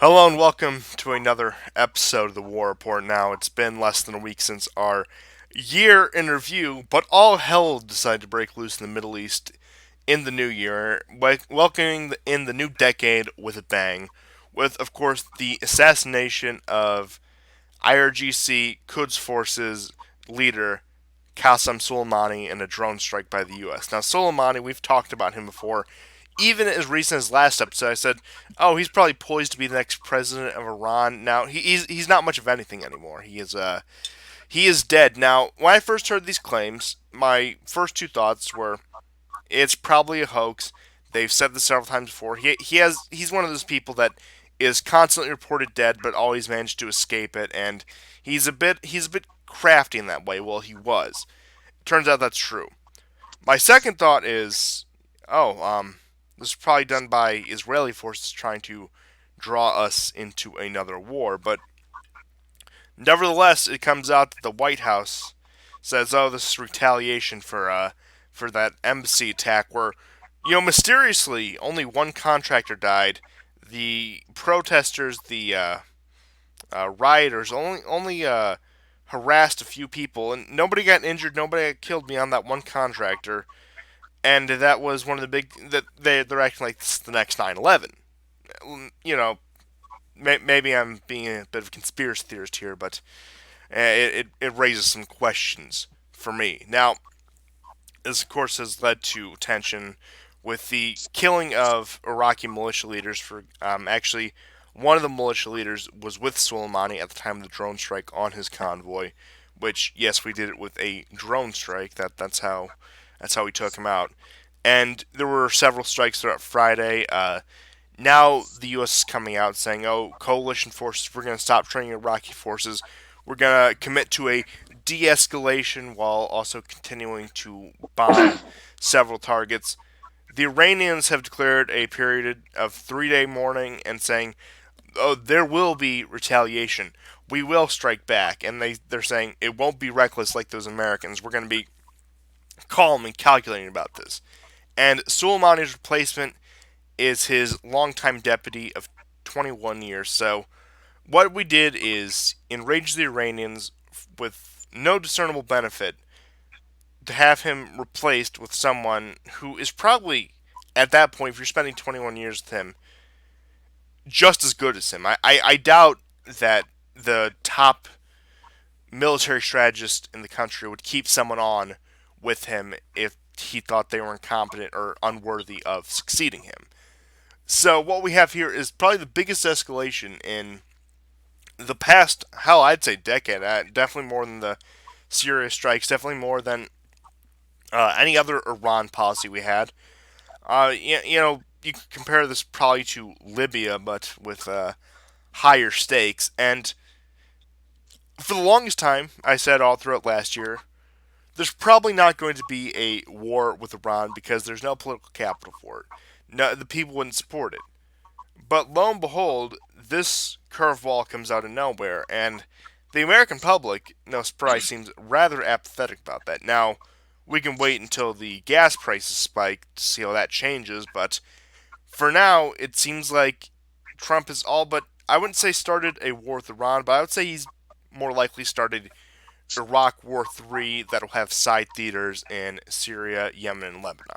Hello and welcome to another episode of the War Report. Now, it's been less than a week since our year in review, but all hell decided to break loose in the Middle East in the new year, welcoming in the new decade with a bang, with, of course, the assassination of IRGC Quds Forces leader Qasem Soleimani in a drone strike by the U.S. Now, Soleimani, we've talked about him before. Even as recent as last episode, I said, "Oh, he's probably poised to be the next president of Iran." Now, he's not much of anything anymore. He is dead. Now, when I first heard these claims, my first two thoughts were, "It's probably a hoax." They've said this several times before. He's one of those people that is constantly reported dead, but always managed to escape it, and he's a bit crafty in that way. Well, he was. Turns out that's true. My second thought is, oh, this is probably done by Israeli forces trying to draw us into another war. But nevertheless, it comes out that the White House says, "Oh, this is retaliation for that embassy attack where, mysteriously only one contractor died. The protesters, the rioters, only harassed a few people, and nobody got injured, nobody got killed beyond that one contractor." And that was one of the big that they're acting like this is the next 9/11. You know, maybe I'm being a bit of a conspiracy theorist here, but it raises some questions for me. Now, this of course has led to tension with the killing of Iraqi militia leaders. For actually, one of the militia leaders was with Soleimani at the time of the drone strike on his convoy. Which, yes, we did it with a drone strike. That's how we took him out. And there were several strikes throughout Friday. Now the U.S. is coming out saying, "Oh, coalition forces, we're going to stop training Iraqi forces. We're going to commit to a de-escalation while also continuing to bomb several targets." The Iranians have declared a period of 3-day mourning and saying, "Oh, there will be retaliation. We will strike back." And they're saying it won't be reckless like those Americans. We're going to be calm and calculating about this. And Soleimani's replacement is his longtime deputy of 21 years. So what we did is enrage the Iranians with no discernible benefit to have him replaced with someone who is probably, at that point, if you're spending 21 years with him, just as good as him. I doubt that the top military strategist in the country would keep someone on with him if he thought they were incompetent or unworthy of succeeding him. So what we have here is probably the biggest escalation in the past, hell, I'd say decade. Definitely more than the Syria strikes. Definitely more than any other Iran policy we had. You can compare this probably to Libya, but with higher stakes. And for the longest time, I said all throughout last year, there's probably not going to be a war with Iran because there's no political capital for it. No, the people wouldn't support it. But lo and behold, this curveball comes out of nowhere, and the American public, no surprise, seems rather apathetic about that. Now, we can wait until the gas prices spike to see how that changes, but for now, it seems like Trump has all but, I wouldn't say started a war with Iran, but I would say he's more likely started Iraq War 3 that'll have side theaters in Syria, Yemen, and Lebanon.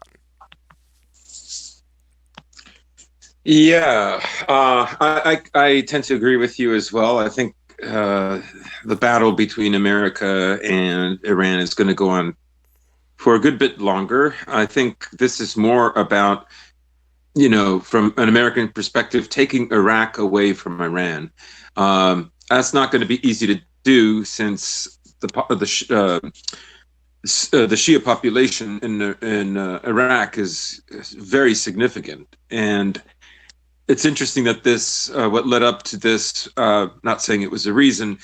Yeah, I tend to agree with you as well. I think the battle between America and Iran is going to go on for a good bit longer. I think this is more about, from an American perspective, taking Iraq away from Iran. That's not going to be easy to do since the Shia population in Iraq is very significant, and it's interesting that this, what led up to this, not saying it was a reason,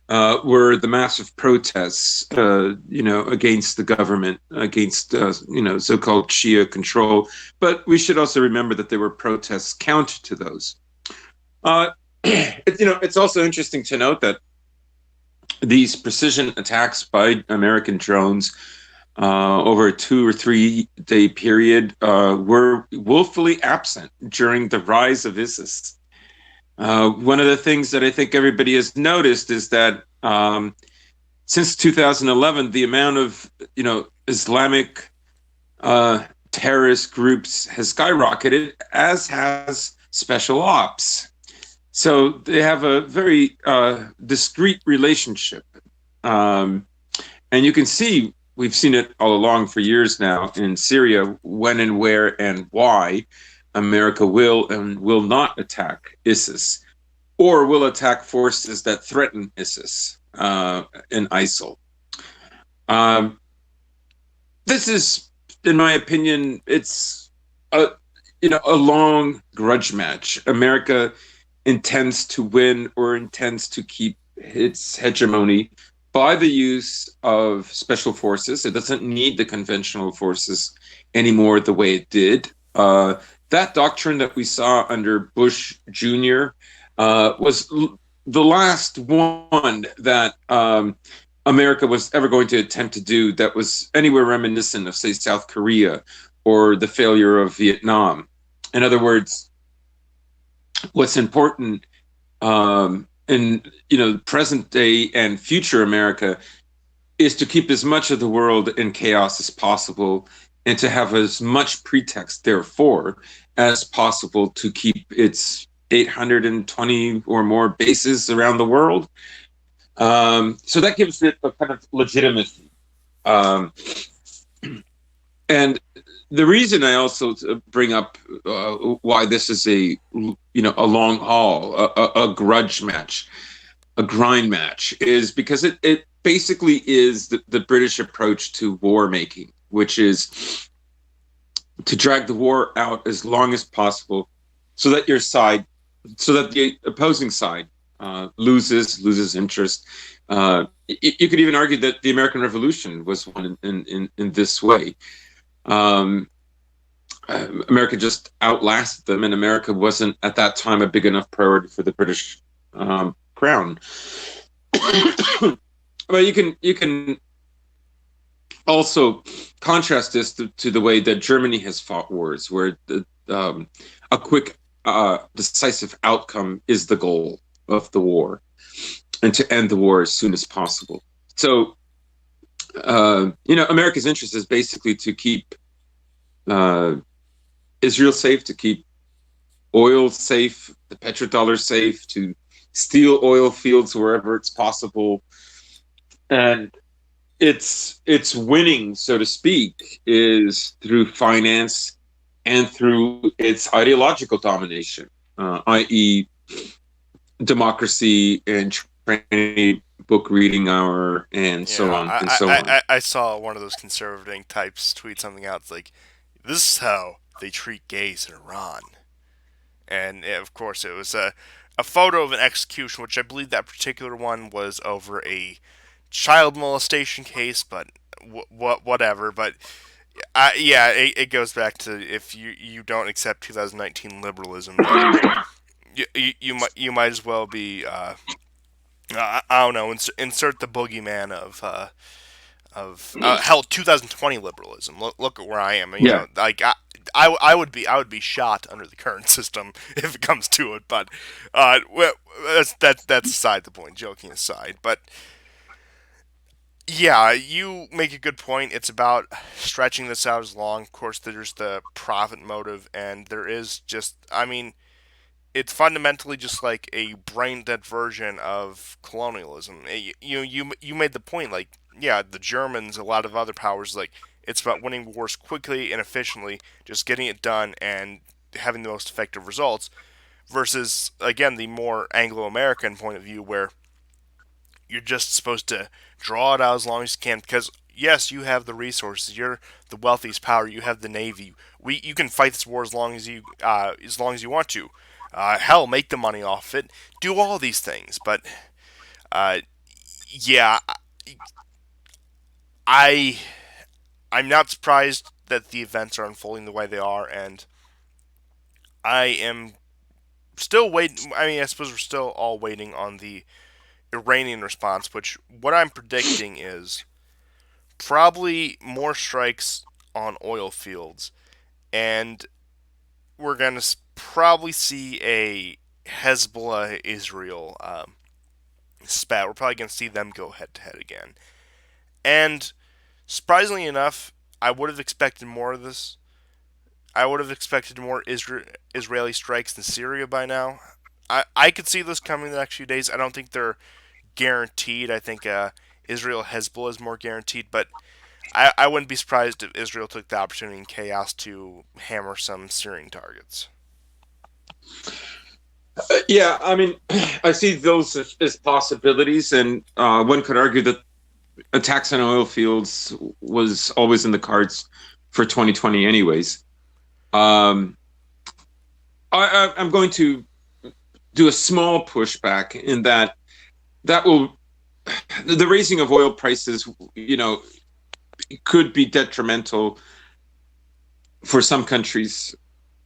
were the massive protests, against the government, against, so-called Shia control. But we should also remember that there were protests counter to those. It's also interesting to note that these precision attacks by American drones over a 2 or 3 day period were woefully absent during the rise of ISIS. One of the things that I think everybody has noticed is that since 2011, the amount of Islamic terrorist groups has skyrocketed, as has special ops. So they have a very discrete relationship. Um, and you can see, we've seen it all along for years now in Syria, when and where and why America will and will not attack ISIS or will attack forces that threaten ISIS and ISIL. Um, this is, in my opinion, it's a a long grudge match. America intends to win or intends to keep its hegemony by the use of special forces. It doesn't need the conventional forces anymore the way it did. That doctrine that we saw under Bush Jr. Was the last one that America was ever going to attempt to do that was anywhere reminiscent of, say, South Korea or the failure of Vietnam. In other words, what's important in present day and future America is to keep as much of the world in chaos as possible and to have as much pretext, therefore, as possible to keep its 820 or more bases around the world. So that gives it a kind of legitimacy. Um, and the reason I also bring up why this is a long haul, a grudge match, a grind match, is because it basically is the British approach to war making, which is to drag the war out as long as possible, so that so that the opposing side loses interest. You could even argue that the American Revolution was one in this way. Um, America just outlasted them, and America wasn't at that time a big enough priority for the British crown. But you can also contrast this to the way that Germany has fought wars, where a quick, decisive outcome is the goal of the war, and to end the war as soon as possible. So, America's interest is basically to keep uh, Israel safe, to keep oil safe, the petrodollar safe, to steal oil fields wherever it's possible, and its winning, so to speak, is through finance and through its ideological domination, i.e., democracy and training, book reading hour, and so Yeah, on and so on. I saw one of those conservative types tweet something out. It's like, this is how they treat gays in Iran. And of course, it was a photo of an execution, which I believe that particular one was over a child molestation case, but whatever. But yeah, it goes back to, if you don't accept 2019 liberalism, then you might as well be I don't know, insert the boogeyman of hell, 2020 liberalism. Look at where I am. You Yeah. know, like I would be shot under the current system if it comes to it. But well, that's aside the point. Joking aside, but yeah, you make a good point. It's about stretching this out as long. Of course, there's the profit motive, and there is just, I mean, it's fundamentally just like a brain dead version of colonialism. You made the point, like, yeah, the Germans, a lot of other powers, like, it's about winning wars quickly and efficiently, just getting it done and having the most effective results, versus, again, the more Anglo-American point of view, where you're just supposed to draw it out as long as you can, because yes, you have the resources, you're the wealthiest power, you have the navy. You can fight this war as long as you want to. Hell, make the money off it. Do all these things, but uh, yeah, I I'm not surprised that the events are unfolding the way they are, and I am still waiting. I mean, I suppose we're still all waiting on the Iranian response, which what I'm predicting is probably more strikes on oil fields, and we're gonna probably see a Hezbollah Israel spat. We're probably going to see them go head to head again. And surprisingly enough, I would have expected more of this. I would have expected more Israeli strikes in Syria by now. I could see this coming the next few days. I don't think they're guaranteed. I think Israel Hezbollah is more guaranteed, but I wouldn't be surprised if Israel took the opportunity in chaos to hammer some Syrian targets. Yeah, I mean, I see those as possibilities, and one could argue that attacks on oil fields was always in the cards for 2020, anyways. Um, I'm going to do a small pushback in that will the raising of oil prices, could be detrimental for some countries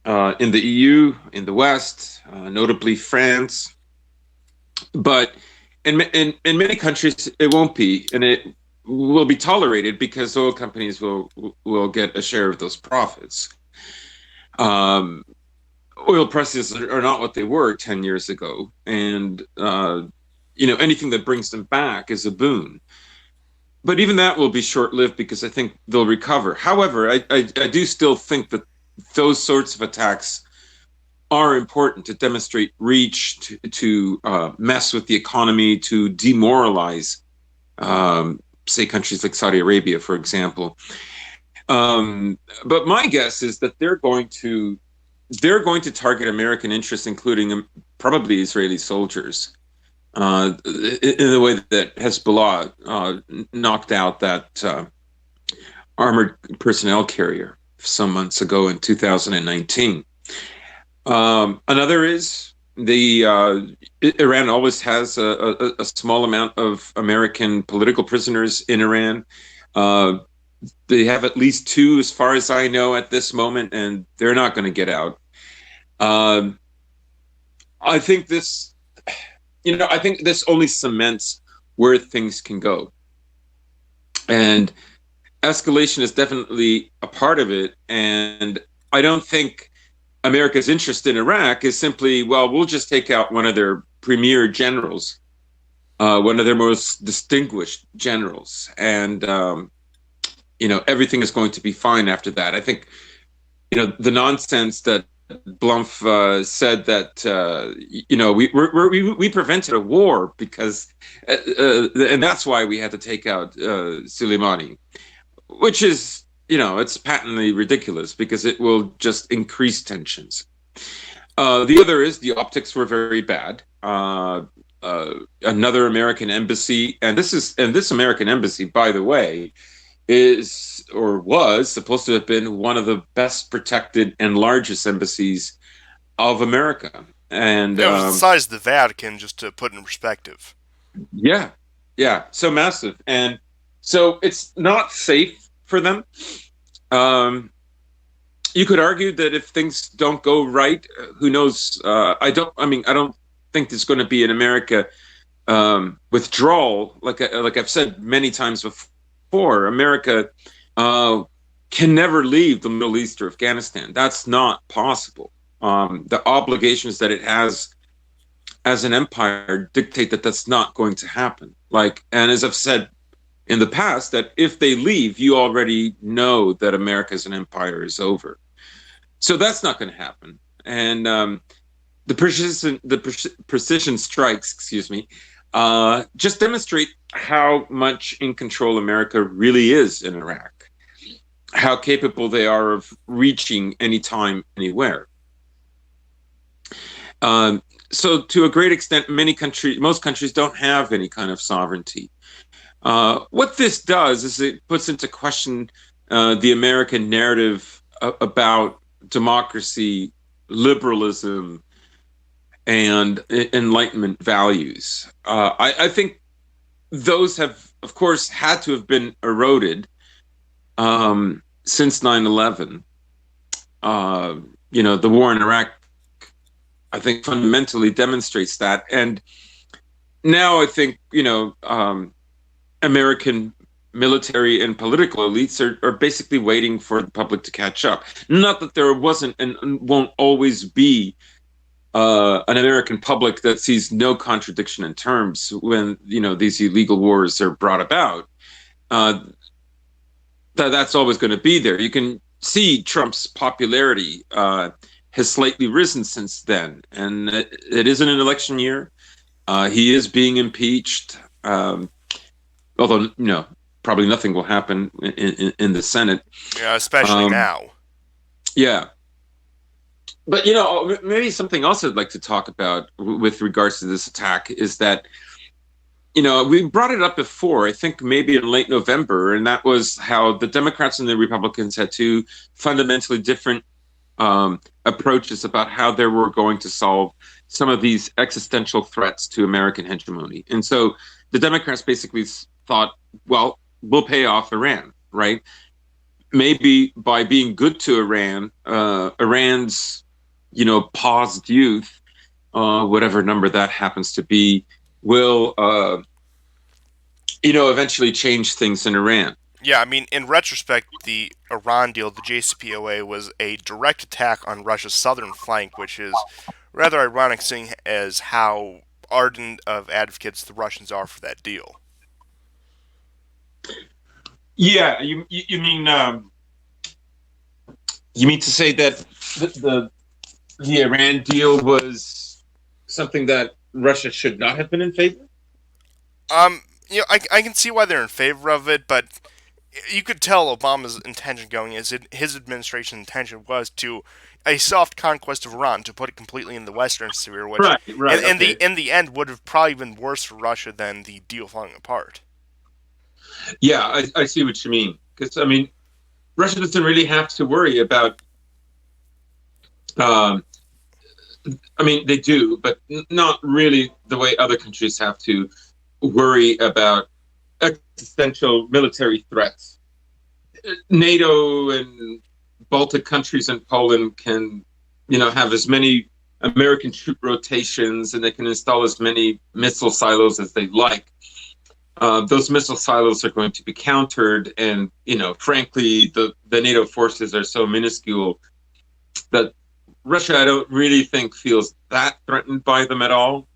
in the EU, in the West, notably France. But in many countries, it won't be, and it will be tolerated because oil companies will get a share of those profits. Um, Oil prices are not what they were 10 years ago, and anything that brings them back is a boon. But even that will be short lived because I think they'll recover. However, I do still think that those sorts of attacks are important to demonstrate reach, to mess with the economy, to demoralize, say, countries like Saudi Arabia, for example. But my guess is that they're going to target American interests, including probably Israeli soldiers, in the way that Hezbollah knocked out that armored personnel carrier some months ago in 2019. Another is the Iran always has a small amount of American political prisoners in Iran. Uh, they have at least two, as far as I know, at this moment, and they're not going to get out. Um, I think I think this only cements where things can go, and escalation is definitely a part of it. And I don't think America's interest in Iraq is simply, well, we'll just take out one of their premier generals, one of their most distinguished generals, and everything is going to be fine after that. I think the nonsense that Blumph said that we prevented a war because and that's why we had to take out Soleimani, which is it's patently ridiculous because it will just increase tensions. The other is the optics were very bad. Another American embassy, and this American embassy, by the way, is or was supposed to have been one of the best protected and largest embassies of America. And It was the size of the Vatican, just to put in perspective. yeah, yeah, so massive. And so it's not safe for them. Um, you could argue that if things don't go right, who knows? I don't think there's going to be an America withdrawal. Like I've said many times before, America uh, can never leave the Middle East or Afghanistan. That's not possible. The obligations that it has as an empire dictate that that's not going to happen. And as I've said in the past, that if they leave, you already know that America as an empire is over. So that's not going to happen. And the precision strikes, excuse me, just demonstrate how much in control America really is in Iraq, how capable they are of reaching anytime, anywhere. So to a great extent, most countries don't have any kind of sovereignty. What this does is it puts into question the American narrative about democracy, liberalism, and Enlightenment values. I think those have, of course, had to have been eroded since 9/11. The war in Iraq, I think, fundamentally demonstrates that. And now I think, American military and political elites are basically waiting for the public to catch up. Not that there wasn't and won't always be an American public that sees no contradiction in terms when these illegal wars are brought about. Uh, that's always going to be there. You can see Trump's popularity has slightly risen since then, and it isn't an election year. He is being impeached, although probably nothing will happen in the Senate. Yeah, especially Um, now. yeah, but maybe something else I'd like to talk about with regards to this attack is that we brought it up before, I think maybe in late November, and that was how the Democrats and the Republicans had two fundamentally different approaches about how they were going to solve some of these existential threats to American hegemony. And so the Democrats basically thought, well, we'll pay off Iran, right? Maybe by being good to Iran, Iran's, paused youth, whatever number that happens to be, will, eventually change things in Iran. Yeah, I mean, in retrospect, the Iran deal, the JCPOA, was a direct attack on Russia's southern flank, which is rather ironic seeing as how ardent of advocates the Russians are for that deal. Yeah, you mean to say that the Iran deal was something that Russia should not have been in favor? I can see why they're in favor of it, but you could tell Obama's intention going is his administration's intention was to a soft conquest of Iran, to put it completely in the Western sphere, which Right, right, okay. in the end would have probably been worse for Russia than the deal falling apart. Yeah, I see what you mean. Because Russia doesn't really have to worry about. Um, they do, but not really the way other countries have to worry about existential military threats. NATO and Baltic countries and Poland can, have as many American troop rotations, and they can install as many missile silos as they like. Those missile silos are going to be countered, and frankly, the NATO forces are so minuscule that Russia, I don't really think, feels that threatened by them at all.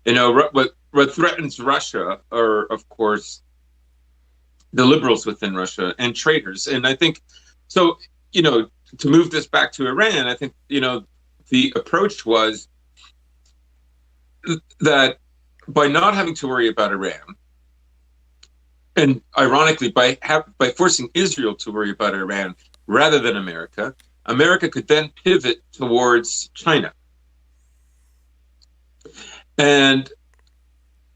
What threatens Russia are, of course, the liberals within Russia and traitors. And I think so. To move this back to Iran, I think the approach was that by not having to worry about Iran, and ironically, by forcing Israel to worry about Iran rather than America, America could then pivot towards China. And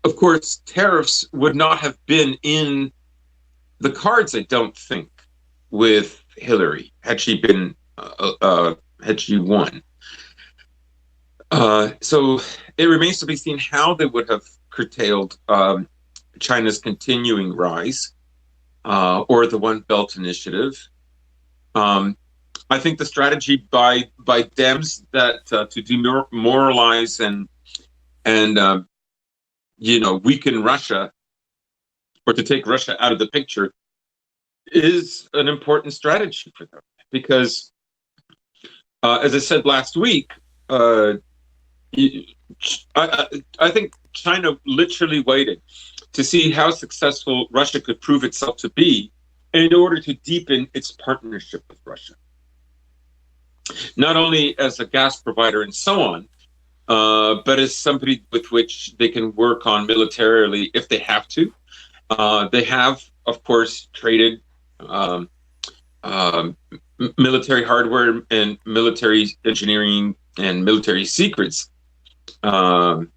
of course, tariffs would not have been in the cards, I don't think, with Hillary had she been had she won. So it remains to be seen how they would have curtailed China's continuing rise or the One Belt Initiative. I think the strategy by Dems that to demoralize and weaken Russia or to take Russia out of the picture is an important strategy for them because, as I said last week, I think China literally waited to see how successful Russia could prove itself to be in order to deepen its partnership with Russia. Not only as a gas provider and so on, but as somebody with which they can work on militarily if they have to. They have, of course, traded military hardware and military engineering and military secrets on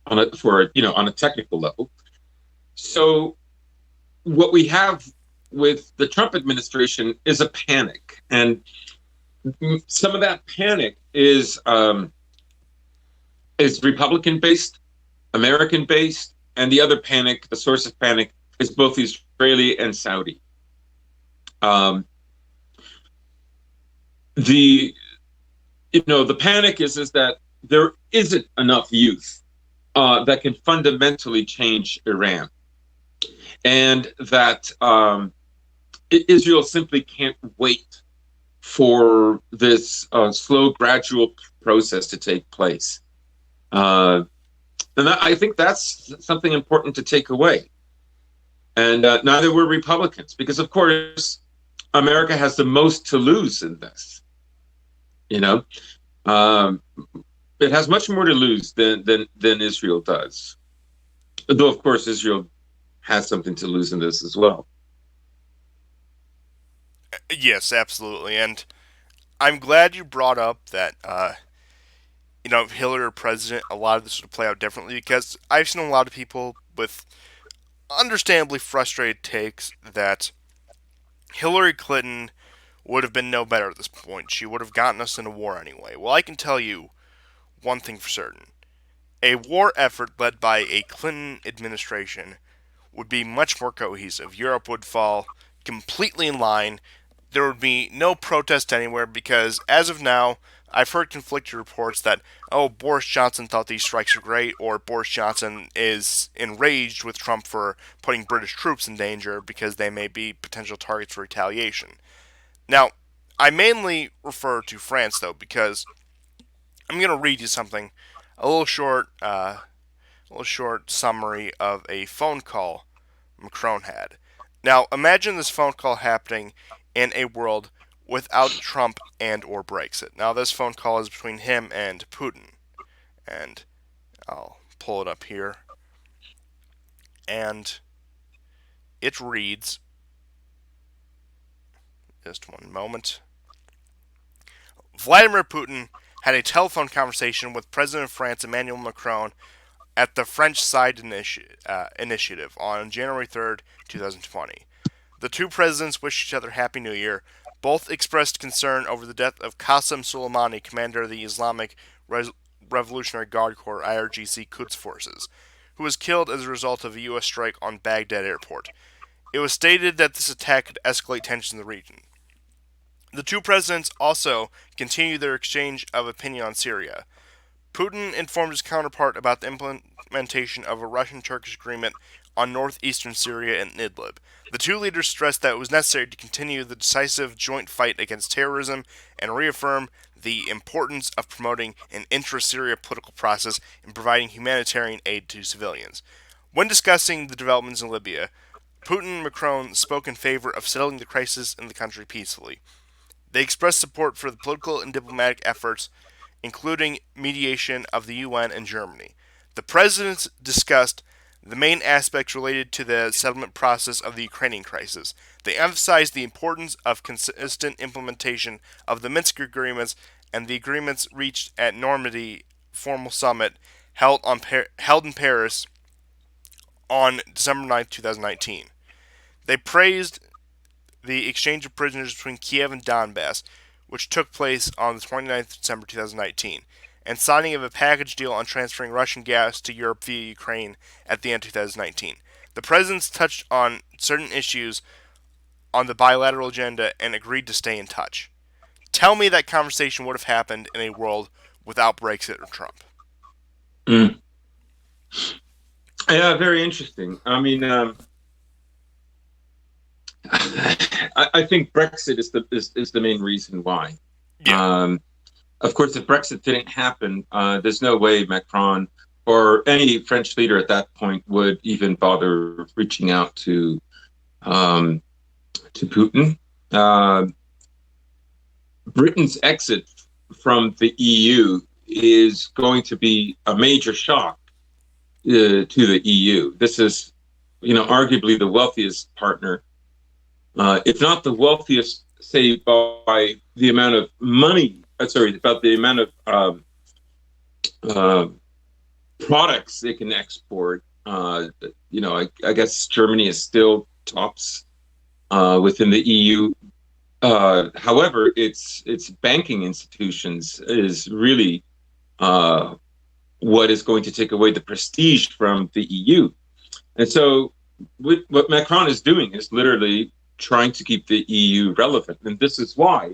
a technical level. So what we have with the Trump administration is a panic, and some of that panic is Republican based, American based, and the other panic, the source of panic, is both Israeli and Saudi. The panic is that there isn't enough youth that can fundamentally change Iran, and that Israel simply can't wait for this slow, gradual process to take place. Uh, and I think that's something important to take away. And neither were Republicans, because of course America has the most to lose in this. You know, um, it has much more to lose than Israel does. Though of course Israel has something to lose in this as well. Yes, absolutely. And I'm glad you brought up that if Hillary were president, a lot of this would play out differently because I've seen a lot of people with understandably frustrated takes that Hillary Clinton would have been no better at this point. She would have gotten us in a war anyway. Well, I can tell you one thing for certain. A war effort led by a Clinton administration would be much more cohesive. Europe would fall completely in line. There would be no protest anywhere because, as of now, I've heard conflicting reports that, oh, Boris Johnson thought these strikes were great, or Boris Johnson is enraged with Trump for putting British troops in danger because they may be potential targets for retaliation. Now, I mainly refer to France, though, because I'm going to read you something, a little short, summary of a phone call Macron had. Now, imagine this phone call happening in a world without Trump and or Brexit. Now, this phone call is between him and Putin, and I'll pull it up here, and it reads, just one moment. Vladimir Putin had a telephone conversation with President of France Emmanuel Macron at the French Side Initiative on January 3rd, 2020. The two presidents wished each other Happy New Year. Both expressed concern over the death of Qasem Soleimani, commander of the Islamic Revolutionary Guard Corps (IRGC) Quds forces, who was killed as a result of a U.S. strike on Baghdad airport. It was stated that this attack could escalate tensions in the region. The two presidents also continued their exchange of opinion on Syria. Putin informed his counterpart about the implementation of a Russian-Turkish agreement on northeastern Syria and Idlib. The two leaders stressed that it was necessary to continue the decisive joint fight against terrorism and reaffirm the importance of promoting an intra-Syria political process and providing humanitarian aid to civilians. When discussing the developments in Libya, Putin and Macron spoke in favor of settling the crisis in the country peacefully. They expressed support for the political and diplomatic efforts, including mediation of the UN and Germany. The presidents discussed the main aspects related to the settlement process of the Ukrainian crisis. They emphasized the importance of consistent implementation of the Minsk agreements and the agreements reached at Normandy formal summit held in Paris on December 9, 2019. They praised the exchange of prisoners between Kiev and Donbass, which took place on the 29th of December 2019, and signing of a package deal on transferring Russian gas to Europe via Ukraine at the end of 2019. The presidents touched on certain issues on the bilateral agenda and agreed to stay in touch. Tell me that conversation would have happened in a world without Brexit or Trump. Mm. Yeah, very interesting. I mean, I think Brexit is the main reason why. Yeah. Of course, if Brexit didn't happen, there's no way Macron or any French leader at that point would even bother reaching out to Putin. Britain's exit from the EU is going to be a major shock to the EU. This is, arguably the wealthiest partner, if not the wealthiest, say by the amount of money. Sorry, about the amount of uh, products they can export. I guess Germany is still tops within the EU. However, its banking institutions is really what is going to take away the prestige from the EU. And so, what Macron is doing is literally trying to keep the EU relevant, and this is why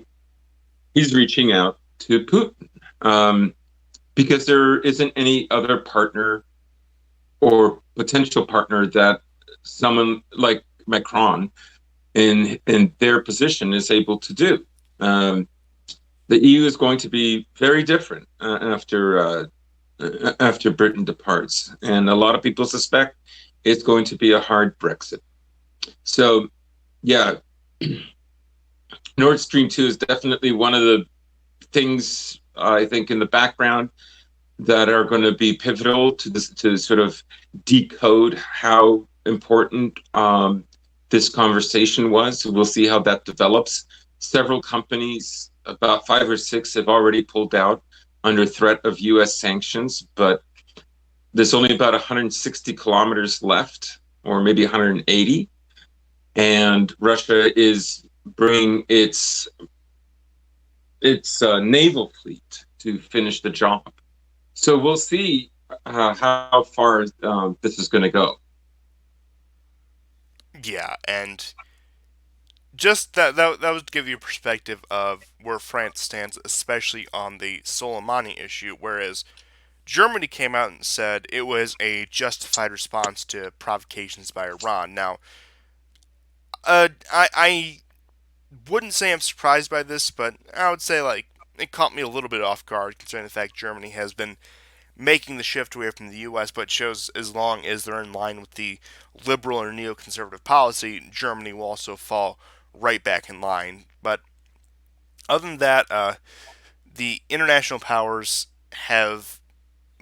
he's reaching out to Putin, because there isn't any other partner or potential partner that someone like Macron in their position is able to do. Um, the EU is going to be very different after Britain departs, and a lot of people suspect it's going to be a hard Brexit. So, yeah, Nord Stream 2 is definitely one of the things I think in the background that are going to be pivotal to this to sort of decode how important this conversation was. We'll see how that develops. Several companies, about five or six, have already pulled out under threat of U.S. sanctions, but there's only about 160 kilometers left, or maybe 180, and Russia is bringing its naval fleet to finish the job. So we'll see how far this is going to go. Yeah, and just that would give you a perspective of where France stands, especially on the Soleimani issue. Whereas Germany came out and said it was a justified response to provocations by Iran. Now, I wouldn't say I'm surprised by this, but I would say like it caught me a little bit off guard considering the fact Germany has been making the shift away from the U.S., but shows as long as they're in line with the liberal or neoconservative policy, Germany will also fall right back in line. But other than that, the international powers have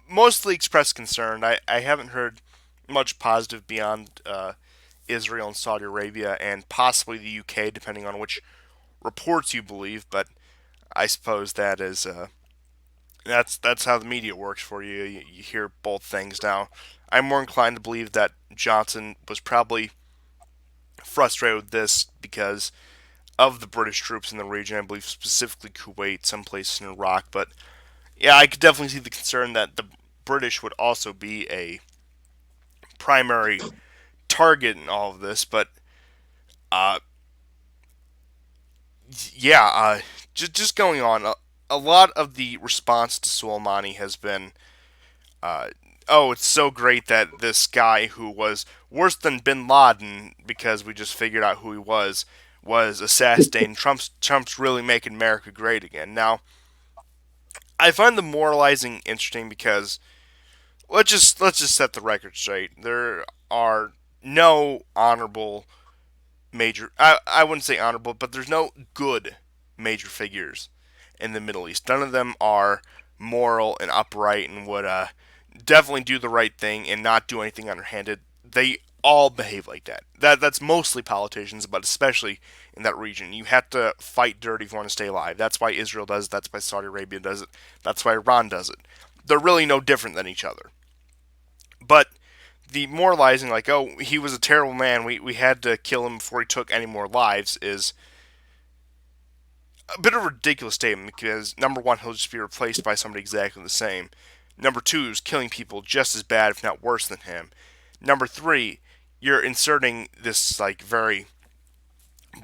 mostly expressed concern. I haven't heard much positive beyond Israel and Saudi Arabia and possibly the UK, depending on which reports you believe. But I suppose that is that's how the media works for you. You hear both things. Now, I'm more inclined to believe that Johnson was probably frustrated with this because of the British troops in the region. I believe specifically Kuwait, some places in Iraq. But yeah, I could definitely see the concern that the British would also be a primary target in all of this. But uh, yeah, just going on. A lot of the response to Soleimani has been uh, oh, it's so great that this guy who was worse than Bin Laden because we just figured out who he was assassinated. Trump's really making America great again. Now, I find the moralizing interesting because let's just set the record straight. There are no honorable major. I wouldn't say honorable, but there's no good major figures in the Middle East. None of them are moral and upright and would definitely do the right thing and not do anything underhanded. They all behave like that. That's mostly politicians, but especially in that region. You have to fight dirty if you want to stay alive. That's why Israel does it. That's why Saudi Arabia does it. That's why Iran does it. They're really no different than each other. But the moralizing, like, oh, he was a terrible man, we had to kill him before he took any more lives, is a bit of a ridiculous statement because, number one, he'll just be replaced by somebody exactly the same. Number two, is killing people just as bad, if not worse than him. Number three, you're inserting this, like, very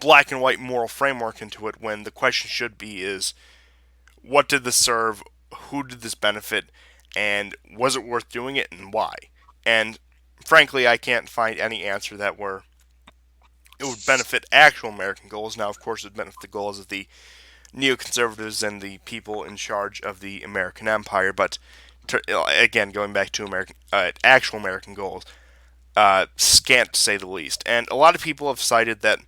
black and white moral framework into it when the question should be is what did this serve, who did this benefit, and was it worth doing it and why? And frankly, I can't find any answer that were it would benefit actual American goals. Now, of course, it would benefit the goals of the neoconservatives and the people in charge of the American empire. But again, going back to American actual American goals, scant to say the least. And a lot of people have cited that,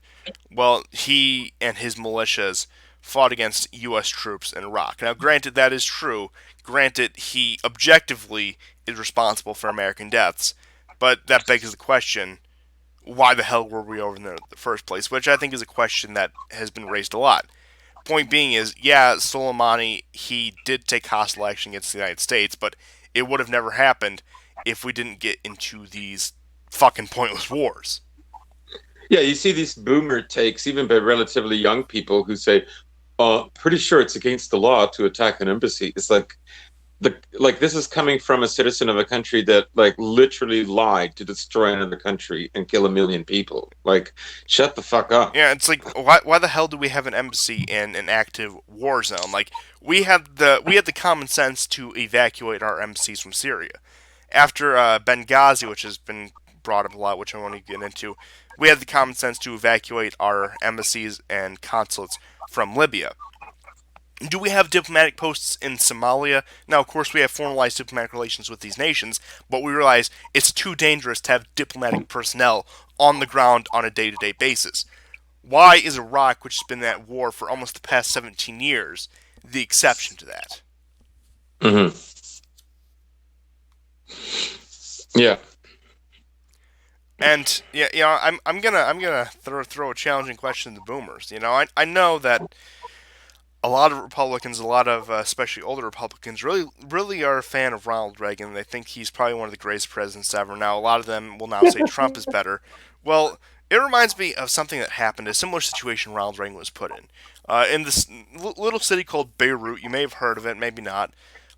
well, he and his militias fought against U.S. troops in Iraq. Now, granted, that is true. Granted, he objectively is responsible for American deaths. But that begs the question, why the hell were we over there in the first place? Which I think is a question that has been raised a lot. Point being is, yeah, Soleimani, he did take hostile action against the United States, but it would have never happened if we didn't get into these fucking pointless wars. Yeah, you see these boomer takes, even by relatively young people who say, pretty sure it's against the law to attack an embassy. It's like this is coming from a citizen of a country that like literally lied to destroy another country and kill a million people. Like, shut the fuck up. Yeah, it's like why the hell do we have an embassy in an active war zone? Like we had the common sense to evacuate our embassies from Syria after Benghazi, which has been brought up a lot, which I want to get into. We had the common sense to evacuate our embassies and consulates from Libya. Do we have diplomatic posts in Somalia? Now, of course, we have formalized diplomatic relations with these nations, but we realize it's too dangerous to have diplomatic personnel on the ground on a day to day basis. Why is Iraq, which has been at war for almost the past 17 years, the exception to that? Hmm. Yeah. And yeah, I'm gonna throw a challenging question to the boomers. I know that a lot of Republicans, a lot of especially older Republicans, really are a fan of Ronald Reagan. They think he's probably one of the greatest presidents ever. Now, a lot of them will now say Trump is better. Well, it reminds me of something that happened, a similar situation Ronald Reagan was put in this little city called Beirut. You may have heard of it, maybe not.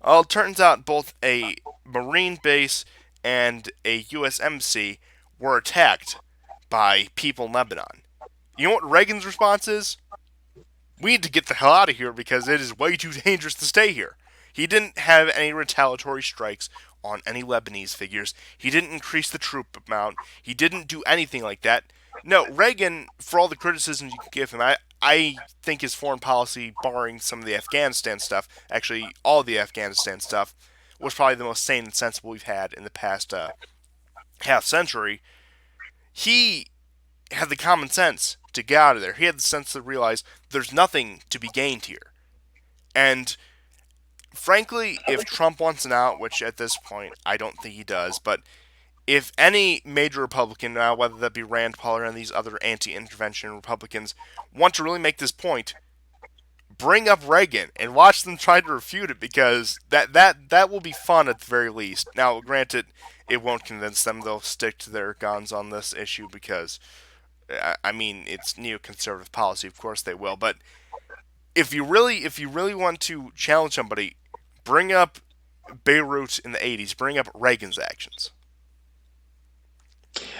It turns out both a Marine base and a U.S. embassy were attacked by people in Lebanon. You know what Reagan's response is? We need to get the hell out of here because it is way too dangerous to stay here. He didn't have any retaliatory strikes on any Lebanese figures. He didn't increase the troop amount. He didn't do anything like that. No, Reagan, for all the criticisms you can give him, I think his foreign policy, barring some of the Afghanistan stuff, actually all of the Afghanistan stuff, was probably the most sane and sensible we've had in the past half century. He had the common sense to get out of there. He had the sense to realize there's nothing to be gained here. And frankly, if Trump wants an out, which at this point I don't think he does, but if any major Republican now, whether that be Rand Paul or any of these other anti-intervention Republicans, want to really make this point, bring up Reagan and watch them try to refute it because that will be fun at the very least. Now, granted, it won't convince them; they'll stick to their guns on this issue because I mean, it's neoconservative policy. Of course, they will. But if you really want to challenge somebody, bring up Beirut in the '80s. Bring up Reagan's actions.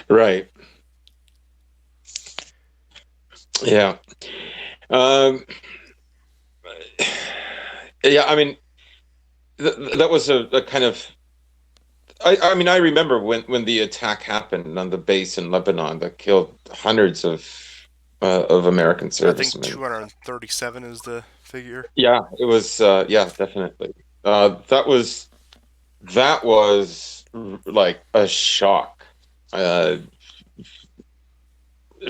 Right. Yeah. Um, yeah. I mean, that was a kind of. I mean, I remember when the attack happened on the base in Lebanon that killed hundreds of American I think servicemen. 237 is the figure. Yeah, it was. Yeah, definitely. That was like a shock. Uh,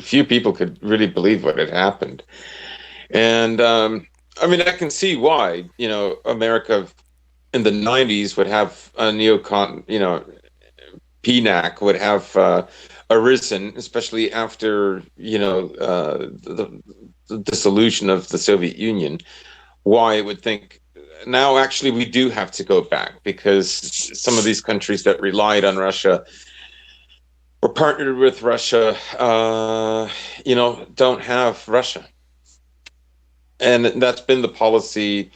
Few people could really believe what had happened, and I mean, I can see why. America in the '90s would have a neocon. PNAC would have arisen, especially after the dissolution of the Soviet Union. Why it would think now actually we do have to go back because some of these countries that relied on Russia or partnered with Russia, don't have Russia, and that's been the policy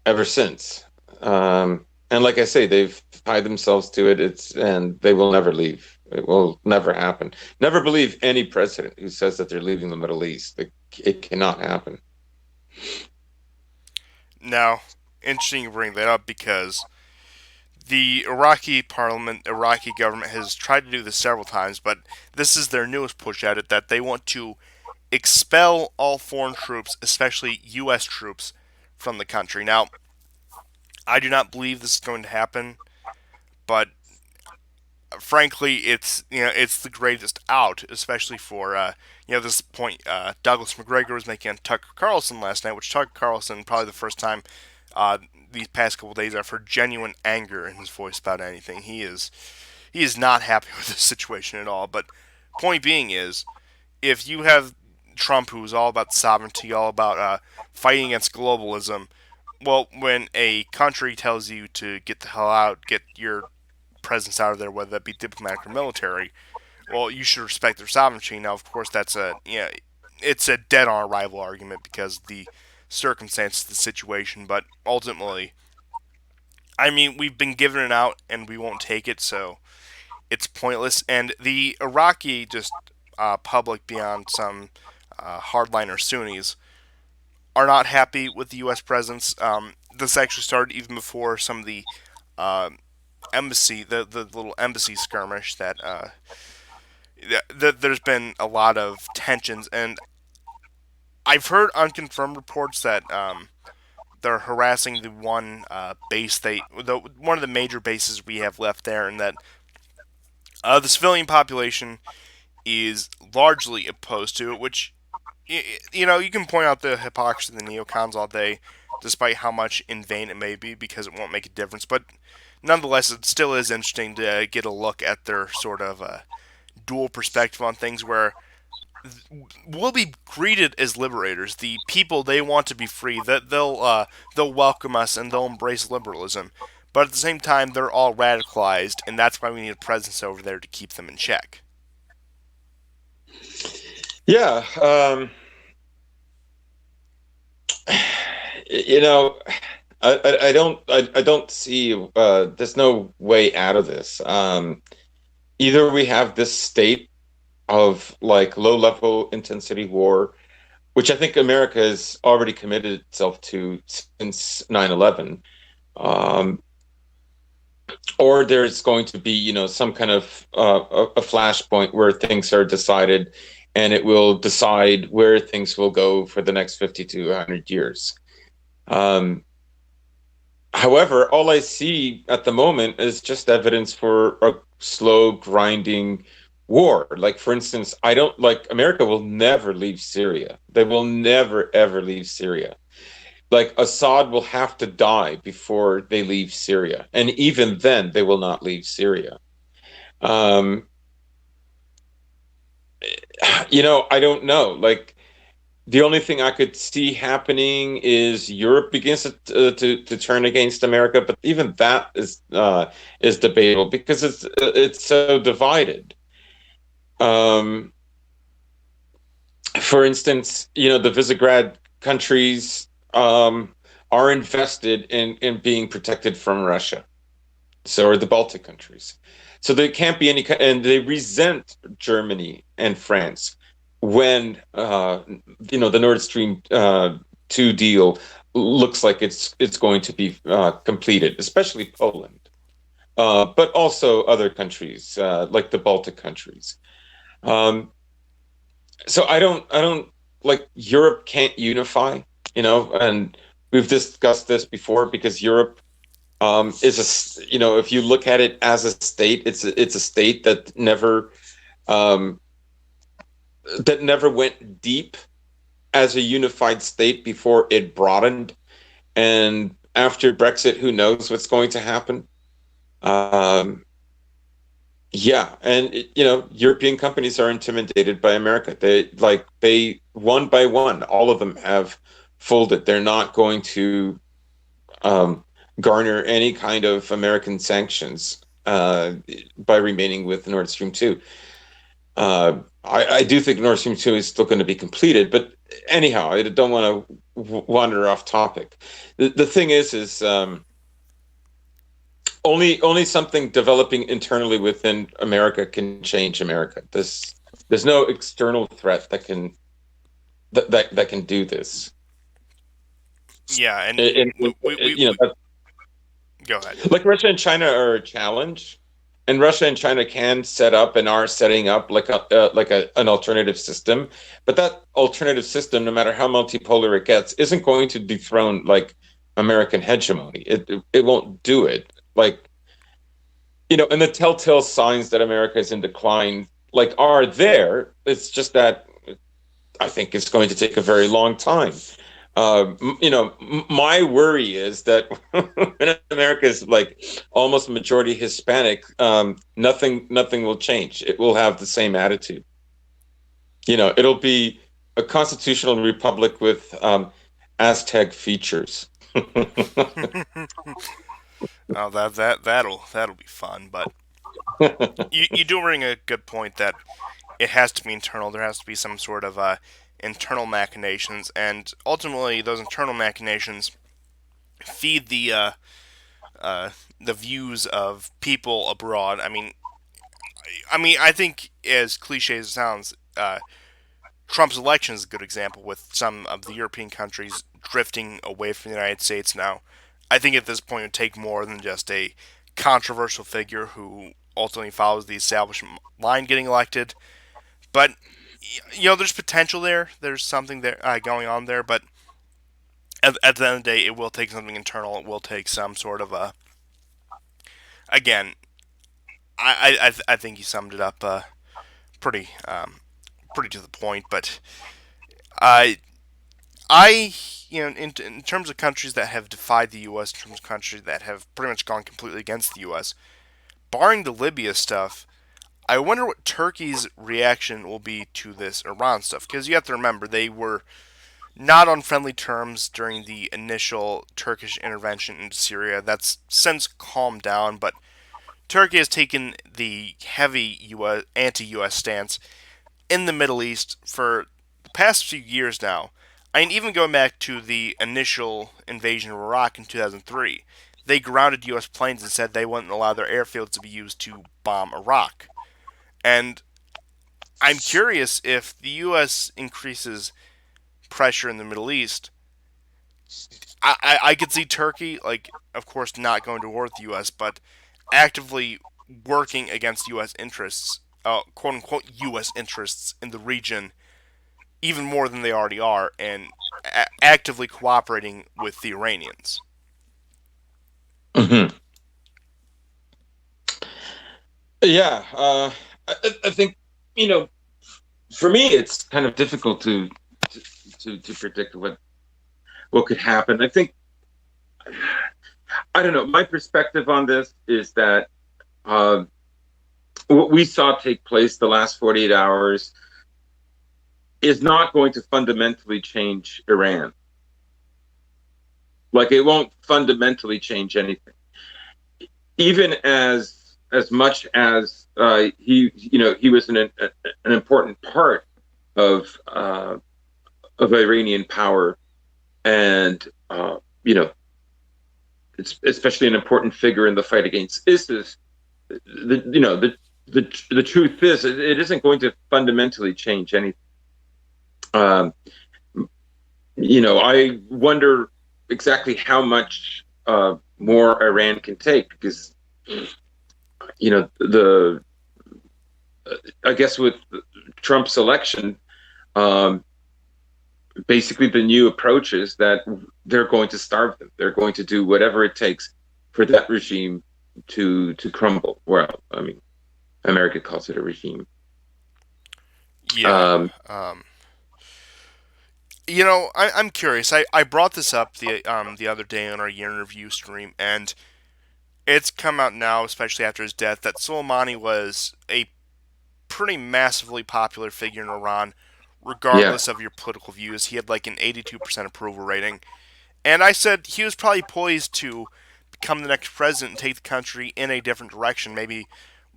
ever since. And like I say, they've tied themselves to it. And they will never leave. It will never happen. Never believe any president who says that they're leaving the Middle East. It cannot happen. Now, interesting you bring that up because the Iraqi parliament, Iraqi government has tried to do this several times, but this is their newest push at it that they want to expel all foreign troops, especially U.S. troops, from the country. Now, I do not believe this is going to happen, but frankly, it's the greatest out, especially for this point. Douglas McGregor was making on Tucker Carlson last night, which Tucker Carlson probably the first time uh, these past couple days I've heard genuine anger in his voice about anything. He is not happy with the situation at all. But point being is, if you have Trump, who's all about sovereignty, all about fighting against globalism, well, when a country tells you to get the hell out, get your presence out of there, whether that be diplomatic or military, well, you should respect their sovereignty. Now, of course, it's a dead on arrival argument because of the circumstances of the situation. But ultimately, I mean, we've been given it out and we won't take it, so it's pointless. And the Iraqi public, beyond some hardliner Sunnis, are not happy with the U.S. presence. This actually started even before some of the uh, embassy, the little embassy skirmish that there's been a lot of tensions, and I've heard unconfirmed reports that they're harassing the one one of the major bases we have left there, and that the civilian population is largely opposed to it. Which you can point out the hypocrisy of the neocons all day, despite how much in vain it may be, because it won't make a difference. But nonetheless, it still is interesting to get a look at their sort of dual perspective on things, where we'll be greeted as liberators, the people they want to be free, that they'll welcome us and they'll embrace liberalism. But at the same time, they're all radicalized, and that's why we need a presence over there to keep them in check. Yeah, you know, I don't see. There's no way out of this. Either we have this state of like low level intensity war, which I think America has already committed itself to since 9/11. Um, or there's going to be, some kind of a flashpoint where things are decided and it will decide where things will go for the next 50 to 100 years. Um, However, all I see at the moment is just evidence for a slow, grinding war. Like, for instance, I don't like America will never leave Syria. They will never, ever leave Syria. Like, Assad will have to die before they leave Syria. And even then, they will not leave Syria. Um, I don't know. Like, the only thing I could see happening is Europe begins to turn against America, but even that is debatable because it's so divided. Um, for instance, the Visegrad countries are invested in being protected from Russia. So are the Baltic countries. So there can't be any, and they resent Germany and France when the Nord Stream 2 deal looks like it's going to be completed, especially Poland, but also other countries like the Baltic countries. Um, so I don't like Europe can't unify, and we've discussed this before because Europe is if you look at it as a state, it's a state um, that never went deep as a unified state before it broadened. And after Brexit, who knows what's going to happen? Um, yeah, and European companies are intimidated by America. They one by one, all of them have folded. They're not going to um, garner any kind of American sanctions by remaining with Nord Stream 2. I do think Nord Stream 2 is still going to be completed, but anyhow, I don't want to wander off topic. The thing is only something developing internally within America can change America. There's no external threat that can do this. Yeah, and And go ahead. like Russia and China are a challenge, and Russia and China can set up and are setting up an alternative system. But that alternative system, no matter how multipolar it gets, isn't going to dethrone like American hegemony. It won't do it. Like and the telltale signs that America is in decline like are there. It's just that I think it's going to take a very long time. My worry is that when America is like almost majority Hispanic, nothing will change. It will have the same attitude. It'll be a constitutional republic with Aztec features. Oh, that'll be fun. But you do bring a good point that it has to be internal. There has to be some sort of internal machinations, and ultimately, those internal machinations feed uh, the views of people abroad. I think as cliche as it sounds, Trump's election is a good example with some of the European countries drifting away from the United States now. I think at this point it would take more than just a controversial figure who ultimately follows the establishment line getting elected. But there's potential there. There's something there going on there. But at the end of the day, it will take something internal. It will take some sort of a. Again, I think you summed it up pretty pretty to the point. But I I in terms of countries that have defied the U.S., in terms of countries that have pretty much gone completely against the U.S., barring the Libya stuff, I wonder what Turkey's reaction will be to this Iran stuff. Because you have to remember, they were not on friendly terms during the initial Turkish intervention into Syria. That's since calmed down, but Turkey has taken the heavy US, anti-US stance in the Middle East for the past few years now. I mean, even going back to the initial invasion of Iraq in 2003, they grounded U.S. planes and said they wouldn't allow their airfields to be used to bomb Iraq. And I'm curious if the U.S. increases pressure in the Middle East. I could see Turkey, like, of course, not going to war with the U.S., but actively working against U.S. interests, quote unquote U.S. interests in the region, even more than they already are, and actively cooperating with the Iranians. Hmm. Yeah, I think you know, for me, it's kind of difficult to predict what could happen. I don't know. My perspective on this is that uh, what we saw take place the last 48 hours is not going to fundamentally change Iran. Like it won't fundamentally change anything. Even as much as he was an important part of Iranian power, and you know, it's especially an important figure in the fight against ISIS. The you know the truth is it isn't going to fundamentally change anything. Um, I wonder exactly how much more Iran can take because the I guess with Trump's election, um, basically the new approach is that they're going to starve them. They're going to do whatever it takes for that regime to crumble. Well, I mean, America calls it a regime. Yeah. Um, Um, I'm curious. I brought this up the other day on our year in review stream, and it's come out now, especially after his death, that Soleimani was a pretty massively popular figure in Iran, yeah. regardless of your political views. He had like an 82% approval rating. And I said he was probably poised to become the next president and take the country in a different direction, maybe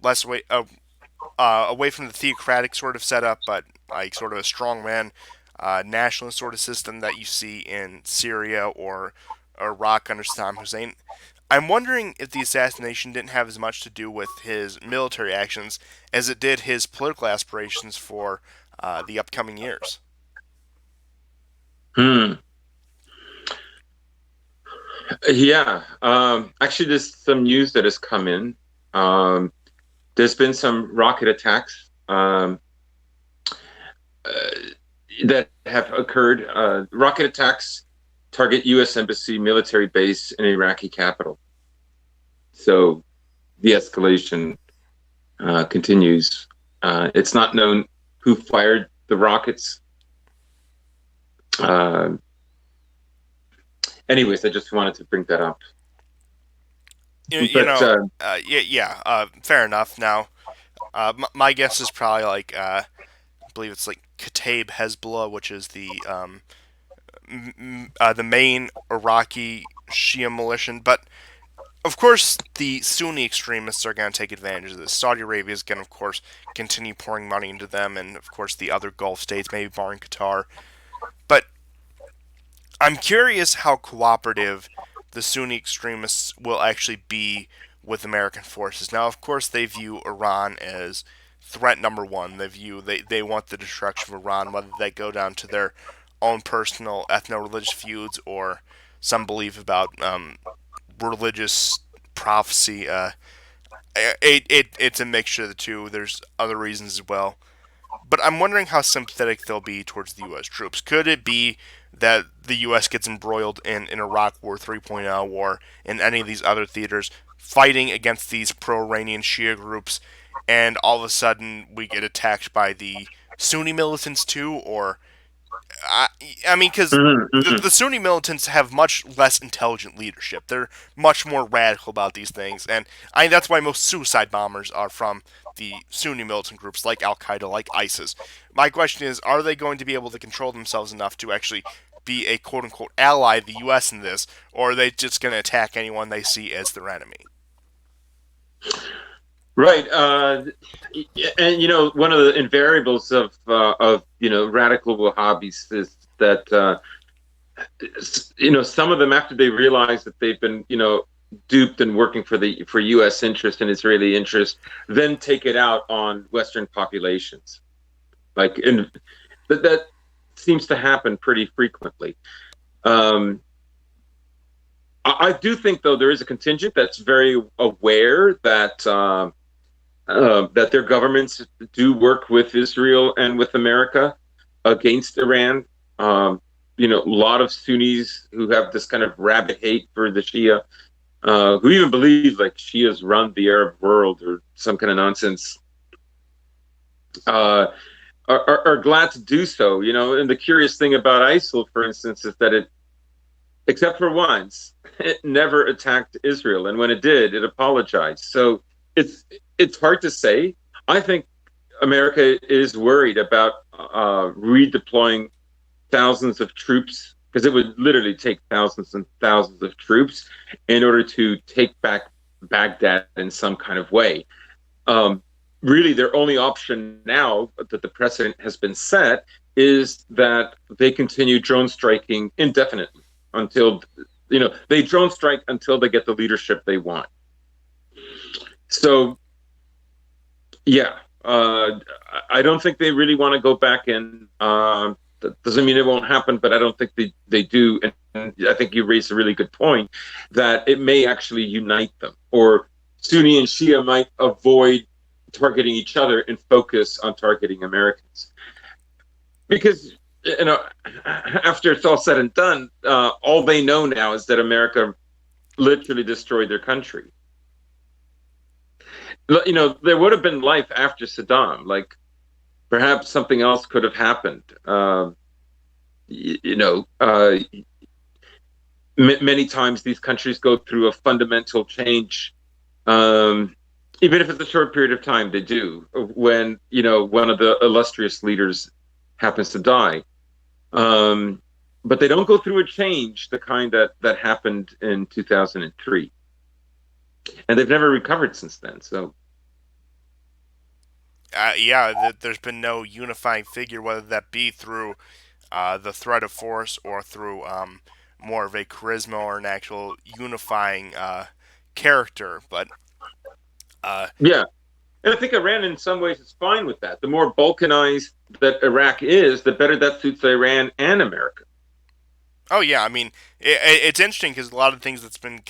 less away from the theocratic sort of setup, but like sort of a strongman nationalist sort of system that you see in Syria or Iraq under Saddam Hussein. I'm wondering if the assassination didn't have as much to do with his military actions as it did his political aspirations for the upcoming years. Hmm. Yeah. Actually, there's some news that has come in. Um, there's been some rocket attacks uh, that have occurred. Rocket attacks target U.S. Embassy military base in Iraqi capital. So the escalation continues. It's not known who fired the rockets. Uh, Anyways, I just wanted to bring that up. You, you But know, yeah, fair enough. Now, my guess is probably like I believe it's like Kataib Hezbollah, which is the main Iraqi Shia militia. But of course, the Sunni extremists are going to take advantage of this. Saudi Arabia is going to, of course, continue pouring money into them, and of course the other Gulf states, maybe barring Qatar. But I'm curious how cooperative the Sunni extremists will actually be with American forces. Now, of course, they view Iran as threat number one. They want the destruction of Iran, whether they go down to their own personal ethno-religious feuds or some belief about religious prophecy. it's a mixture of the two. There's other reasons as well. But I'm wondering how sympathetic they'll be towards the U.S. troops. Could it be that the U.S. gets embroiled in an Iraq War 3.0 war and any of these other theaters fighting against these pro-Iranian Shia groups, and all of a sudden we get attacked by the Sunni militants too? Or I, I mean, because Mhm, mhm. the Sunni militants have much less intelligent leadership. They're much more radical about these things, and that's why most suicide bombers are from the Sunni militant groups like Al Qaeda, like ISIS. My question is, are they going to be able to control themselves enough to actually be a quote unquote ally of the U.S. in this, or are they just going to attack anyone they see as their enemy? Right. And one of the invariables of radical Wahhabis is that some of them, after they realize that they've been duped and working for U.S. interest and Israeli interest, then take it out on Western populations. Like, and that seems to happen pretty frequently. Um, I do think, though, there is a contingent that's very aware that their governments do work with Israel and with America against Iran. A lot of Sunnis who have this kind of rabid hate for the Shia, who even believe like Shias run the Arab world or some kind of nonsense, uh, are glad to do so. And the curious thing about ISIL, for instance, is that it, except for once, it never attacked Israel, and when it did, it apologized. So it's hard to say. I think America is worried about redeploying thousands of troops, because it would literally take thousands and thousands of troops in order to take back Baghdad in some kind of way. Um, Really, their only option now that the precedent has been set is that they continue drone striking indefinitely until they drone strike until they get the leadership they want. So yeah, I don't think they really want to go back in. That doesn't mean it won't happen, but I don't think they do. And I think you raised a really good point that it may actually unite them, or Sunni and Shia might avoid targeting each other and focus on targeting Americans. Because after it's all said and done, all they know now is that America literally destroyed their country. There would have been life after Saddam. Like, perhaps something else could have happened. You know, many times these countries go through a fundamental change. Even if it's a short period of time, they do. When one of the illustrious leaders happens to die, but they don't go through a change the kind that happened in 2003, and they've never recovered since then. So Yeah, there's been no unifying figure, whether that be through the threat of force or through more of a charisma or an actual unifying character. But uh, yeah, and I think Iran, in some ways, is fine with that. The more balkanized that Iraq is, the better that suits Iran and America. oh yeah, I mean it's interesting because a lot of the things that's been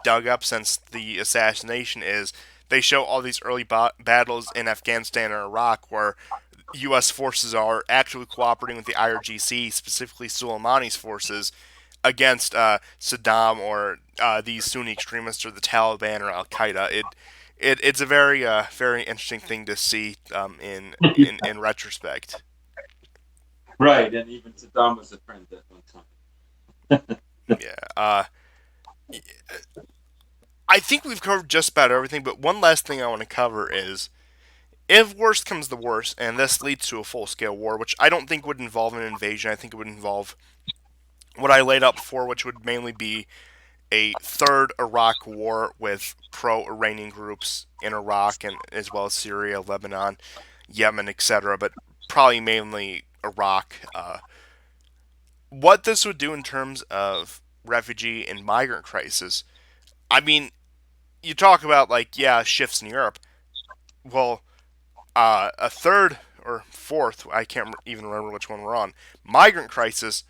dug up since the assassination is they show all these early battles in Afghanistan or Iraq where U.S. forces are actually cooperating with the IRGC, specifically Soleimani's forces, against Saddam or these Sunni extremists or the Taliban or Al Qaeda. It's a very interesting thing to see in retrospect. Right, and even Saddam was a friend at one time. Yeah. I think we've covered just about everything, but one last thing I want to cover is if worst comes to worst, and this leads to a full scale war, which I don't think would involve an invasion, I think it would involve what I laid out before, which would mainly be a third Iraq war with pro Iranian groups in Iraq and as well as Syria, Lebanon, Yemen, etc., but probably mainly Iraq. What this would do in terms of refugee and migrant crisis, I mean, you talk about like yeah shifts in Europe. Well, a third or fourth, I can't even remember which one we're on. Migrant crisis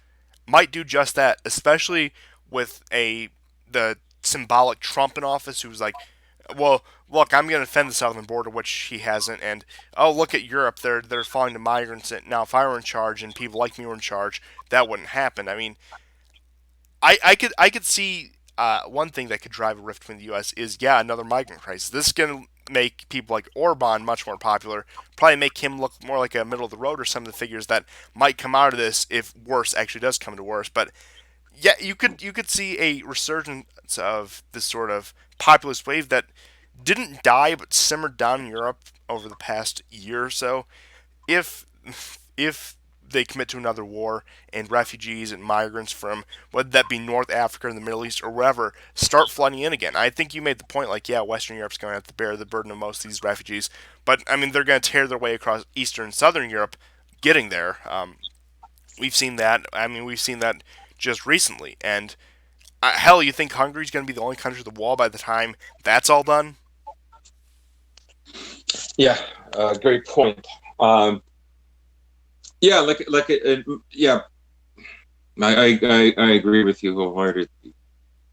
might do just that, especially with the symbolic Trump in office, who's like well, look, I'm going to defend the southern border, which he hasn't, and oh, look at Europe, they're falling to migrants. Now, if I were in charge and people like me were in charge, that wouldn't happen. I mean, I could see one thing that could drive a rift between the U.S. is another migrant crisis. This is going to make people like Orban much more popular. Probably make him look more like a middle of the road or some of the figures that might come out of this if worse actually does come to worse. But yeah, you could see a resurgence of this sort of populist wave that didn't die but simmered down in Europe over the past year or so. If if they commit to another war and refugees and migrants from whether that be North Africa or the Middle East or wherever start flooding in again. I think you made the point like Western Europe's going to have to bear the burden of most of these refugees, but I mean they're going to tear their way across Eastern and Southern Europe getting there. We've seen that. I mean we've seen that just recently, and hell, you think Hungary's going to be the only country to the wall by the time that's all done? Yeah, great point. Um, yeah, yeah, I agree with you wholeheartedly.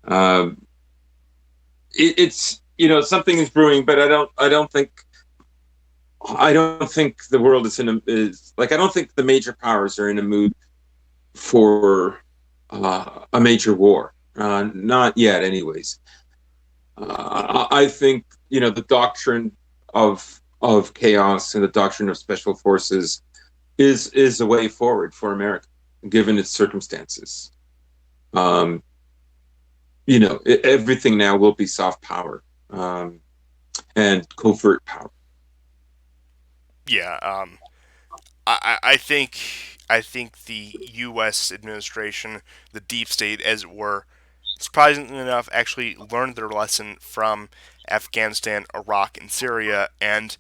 Um, it's something is brewing, but I don't think the world is like I don't think the major powers are in a mood for a major war. Not yet, anyways. I think the doctrine of chaos and the doctrine of special forces is a way forward for America, given its circumstances. Um, everything now will be soft power and covert power. Yeah, I think the U.S. administration, the deep state, as it were, surprisingly enough, actually learned their lesson from Afghanistan, Iraq, and Syria, and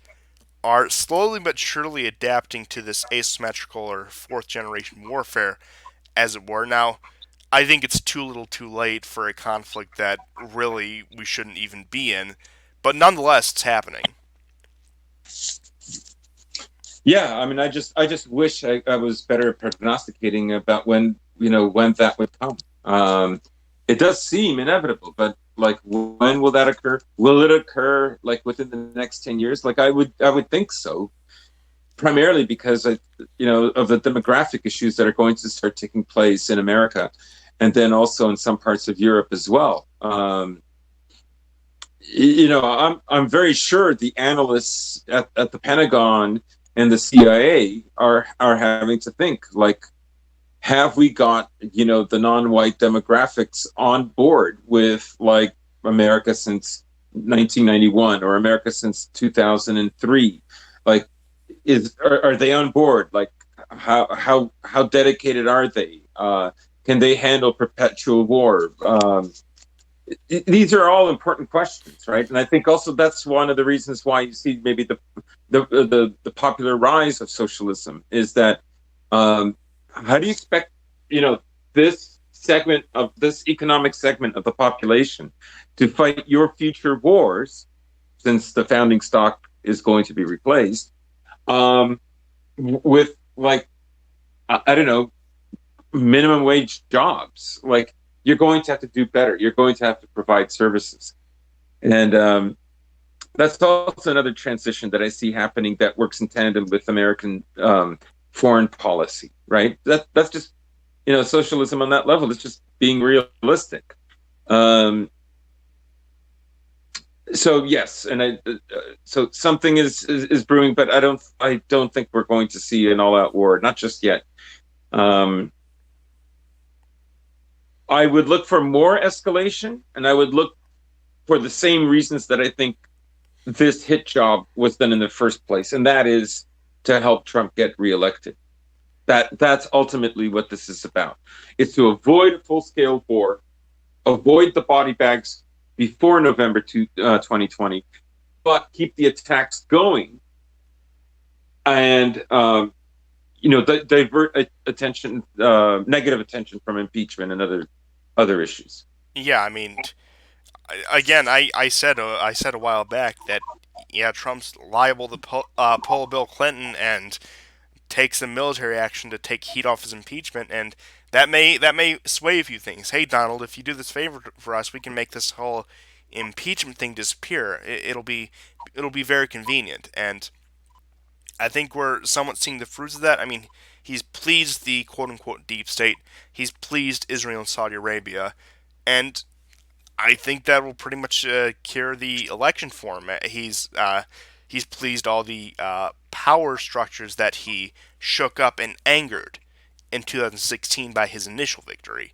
are slowly but surely adapting to this asymmetrical or fourth generation warfare, as it were. Now, I think it's too little too late for a conflict that really we shouldn't even be in, but nonetheless, it's happening. Yeah, I mean, I just wish I was better at prognosticating about when that would come. It does seem inevitable, but like, when will that occur? Will it occur like within the next 10 years? Like, I would think so, primarily because of the demographic issues that are going to start taking place in America, and then also in some parts of Europe as well. I'm very sure the analysts at the Pentagon and the CIA are having to think like, have we got the non-white demographics on board with like America since 1991 or America since 2003? Like, are they on board? Like, how dedicated are they? Can they handle perpetual war? These are all important questions, right? And I think also that's one of the reasons why you see maybe the popular rise of socialism is that, how do you expect this economic segment of the population to fight your future wars, since the founding stock is going to be replaced, um, with like, I don't know, minimum wage jobs? Like, you're going to have to do better. You're going to have to provide services, and that's also another transition that I see happening that works in tandem with American foreign policy. Right? That's just socialism on that level. It's just being realistic. Um, so yes, and so something is brewing, but I don't think we're going to see an all out war, not just yet. Um, I would look for more escalation, and I would look for the same reasons that I think this hit job was done in the first place, and that is to help Trump get reelected. That's ultimately what this is about. It's to avoid a full scale war, avoid the body bags before November 2020, but keep the attacks going, and divert attention, negative attention from impeachment and other issues. Yeah, I mean, again, I said a while back that Trump's liable to pull Bill Clinton and take some military action to take heat off his impeachment, and that may sway a few things. Hey, Donald, if you do this favor for us, we can make this whole impeachment thing disappear. It'll be very convenient, and I think we're somewhat seeing the fruits of that. I mean, he's pleased the quote unquote deep state. He's pleased Israel and Saudi Arabia, and I think that will pretty much cure the election for him. He's pleased all the power structures that he shook up and angered in 2016 by his initial victory.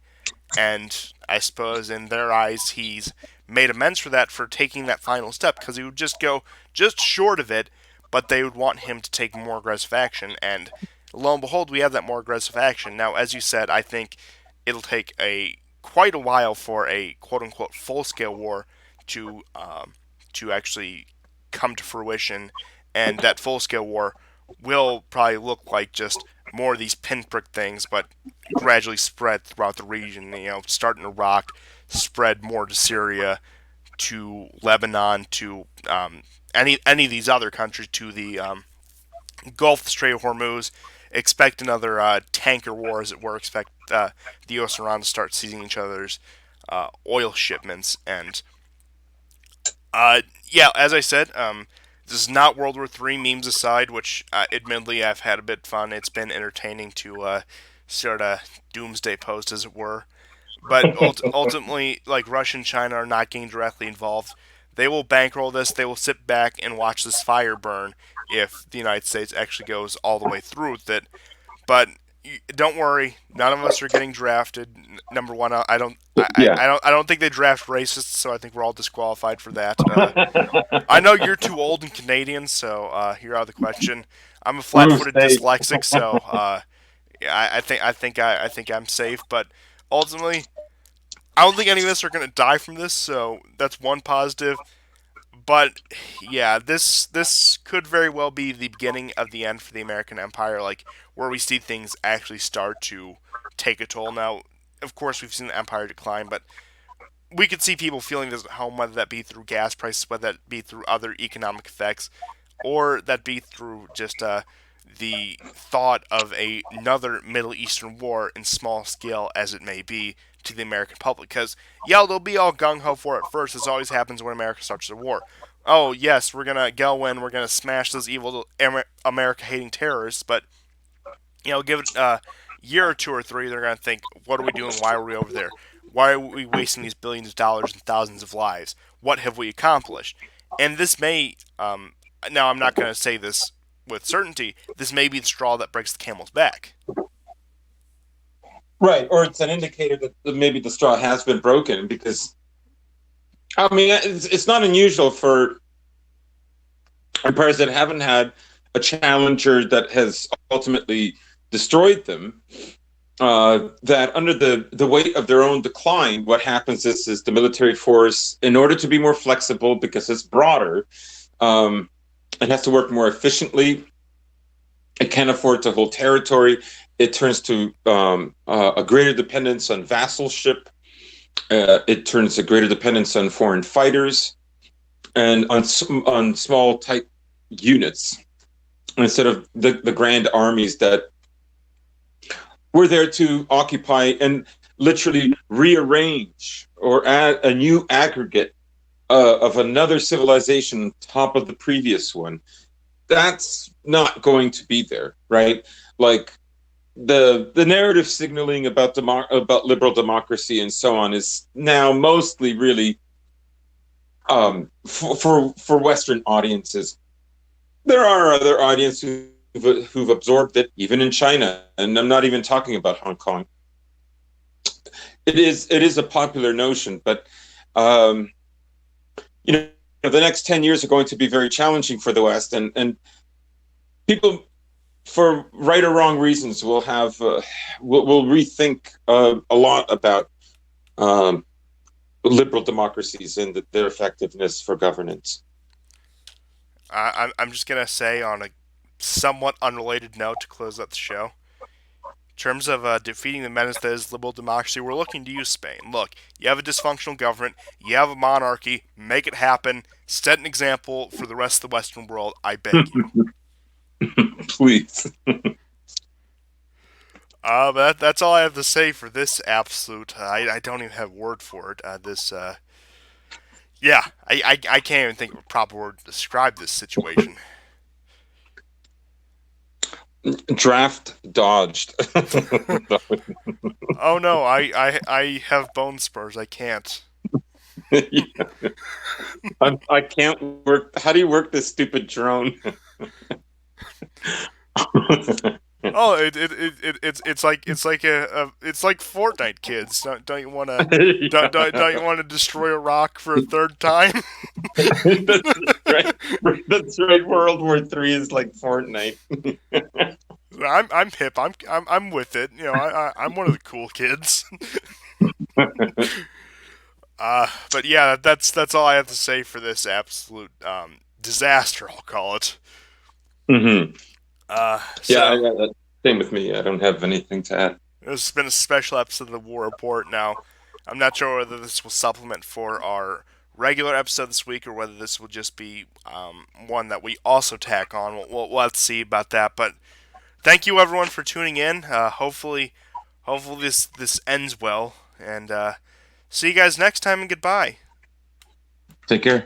And I suppose in their eyes, he's made amends for that for taking that final step because he would just go just short of it, but they would want him to take more aggressive action. And lo and behold, we have that more aggressive action. Now, as you said, I think it'll take a quite a while for a quote unquote full scale war to actually come to fruition, and that full scale war will probably look like just more of these pinprick things, but gradually spread throughout the region. Start in Iraq, spread more to Syria, to Lebanon, to any of these other countries, to the Gulf, the Strait of Hormuz. Expect another tanker war, as it were. Expect the U.S. and Iran to start seizing each other's oil shipments. And yeah, as I said, this is not World War III, memes aside, which admittedly I've had a bit fun. It's been entertaining to sort of doomsday post, as it were. But ultimately, like Russia and China are not getting directly involved. They will bankroll this. They will sit back and watch this fire burn if the United States actually goes all the way through with it. But don't worry, none of us are getting drafted. Number one, I don't, Yeah. I don't think they draft racists, so I think we're all disqualified for that. I know you're too old and Canadian, so you're out of the question. I'm a Roof flat-footed state. dyslexic, so yeah, I think I'm safe. But ultimately, I don't think any of us are going to die from this, so that's one positive. But yeah, this could very well be the beginning of the end for the American Empire, like where we see things actually start to take a toll. Now, of course, we've seen the empire decline, but we could see people feeling this at home, whether that be through gas prices, whether that be through other economic effects, or that be through just the thought of another Middle Eastern war in small scale as it may be to the American public. Because, yeah, they'll be all gung ho for it first. This always happens when America starts a war. Oh, yes, we're going to go in, we're going to smash those evil America hating terrorists, but give it a year or two or three, they're going to think, what are we doing? Why are we over there? Why are we wasting these billions of dollars and thousands of lives? What have we accomplished? And this may, now I'm not going to say this with certainty, this may be the straw that breaks the camel's back. Right, or it's an indicator that maybe the straw has been broken because I mean it's not unusual for empires that haven't had a challenger that has ultimately destroyed them. That under the weight of their own decline, what happens is the military force, in order to be more flexible because it's broader, um, it has to work more efficiently. It can't afford to hold territory. It turns to a greater dependence on vassalship. It turns a greater dependence on foreign fighters and on small type units instead of the grand armies that were there to occupy and literally rearrange or add a new aggregate of another civilization on top of the previous one. That's not going to be there, right? Like the narrative signaling about liberal democracy and so on is now mostly really for Western audiences. There are other audiences who've absorbed it, even in China, and I'm not even talking about Hong Kong. It is a popular notion, but um, you know the next 10 years are going to be very challenging for the West, and people, for right or wrong reasons, will rethink a lot about um, liberal democracies and their effectiveness for governance. I'm just going to say, on a somewhat unrelated note to close out the show, in terms of defeating the menace that is liberal democracy, we're looking to use Spain. Look, you have a dysfunctional government, you have a monarchy, make it happen, set an example for the rest of the Western world, I beg you. Please. But that's all I have to say for this absolute. I don't even have a word for it. Yeah, I can't even think of a proper word to describe this situation. Draft dodged. Oh no, I have bone spurs. I can't. I can't work. How do you work this stupid drone? Oh, it's like Fortnite, kids. Don't you want to don't you want to destroy a rock for a third time? That's right. That's right. World War III is like Fortnite. I'm hip. I'm with it. You know, I'm one of the cool kids. But yeah, that's all I have to say for this absolute disaster. I'll call it. Hmm. Yeah, So same with me. I don't have anything to add. this has been a special episode of the War Report. Now, I'm not sure whether this will supplement for our regular episode this week or whether this will just be one that we also tack on. We'll have to see about that. But thank you everyone for tuning in. Hopefully this ends well, and see you guys next time. And goodbye. Take care.